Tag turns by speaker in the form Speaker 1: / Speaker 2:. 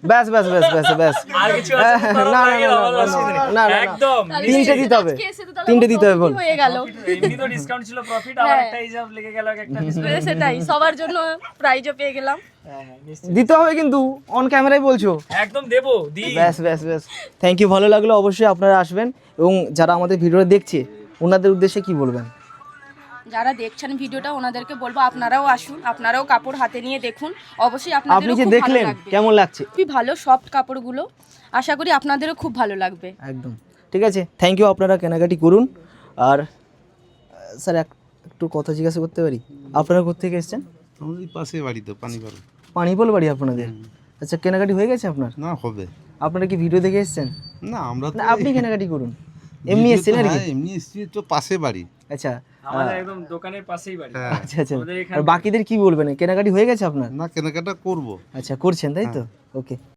Speaker 1: ব্যাস ব্যাস ব্যাস ব্যাস ব্যাস
Speaker 2: আর কিছু আছে
Speaker 1: না না না না
Speaker 2: একদম
Speaker 1: তিনটে দিতে হবে, তিনটে দিতে হবে বল।
Speaker 3: হয়ে গেল
Speaker 2: এমনি তো ডিসকাউন্ট ছিল, প্রফিট আবার একটা হিসাব লেগে গেল একটা
Speaker 3: সেটাই, সবার জন্য প্রাইজও পেয়ে গেলাম।
Speaker 1: দিতে হবে কিন্তু অন ক্যামেরায় বলছো।
Speaker 2: একদম দেবো দি।
Speaker 1: ব্যাস ব্যাস ব্যাস, থ্যাংক ইউ, ভালো লাগলো। অবশ্যই আপনারা আসবেন এবং যারা আমাদের ভিডিওটা দেখছে ওনাদের উদ্দেশ্যে কি বলবেন?
Speaker 3: যারা দেখছেন ভিডিওটা ওনাদেরকে বলবো আপনারাও আসুন, আপনারাও কাপড় হাতে নিয়ে দেখুন, অবশ্যই আপনাদেরও
Speaker 1: আপনি যে
Speaker 3: খুব ভালো
Speaker 1: দেখলেন
Speaker 3: লাগবে।
Speaker 1: কেমন লাগছে?
Speaker 3: খুবই ভালো সফট কাপড়গুলো, আশা করি আপনাদেরও খুব ভালো লাগবে।
Speaker 1: একদম ঠিক আছে, থ্যাংক ইউ, আপনারা কেনাকাটি করুন। আর স্যার একটু কথা জিজ্ঞাসা করতে পারি? আপনারা কোথেকে এসেছেন?
Speaker 4: আমাদের পাশে বাড়ি তো পানিপাড়া।
Speaker 1: পানিপল বাড়ি আপনাদের? আচ্ছা, কেনাকাটি হয়ে গেছে আপনার?
Speaker 4: না হবে
Speaker 1: আপনারা কি ভিডিও দেখে এসেছেন?
Speaker 4: না, আমরা
Speaker 1: না আপনি কেনাকাটি করুন, এমনি এসেছেন আর কি?
Speaker 4: এমনি এসছি তো, পাশে বাড়ি।
Speaker 1: আচ্ছা
Speaker 2: আমাদের একদম দোকানের পাশেই বাড়ি।
Speaker 1: আচ্ছা আচ্ছা,
Speaker 2: আমাদের এখানে
Speaker 1: আর বাকিদের কি বলবেন? কেনাকাটি হয়ে গেছে আপনার?
Speaker 4: না, কেনাকাটা করবো।
Speaker 1: আচ্ছা করছেন তাই তো, ওকে।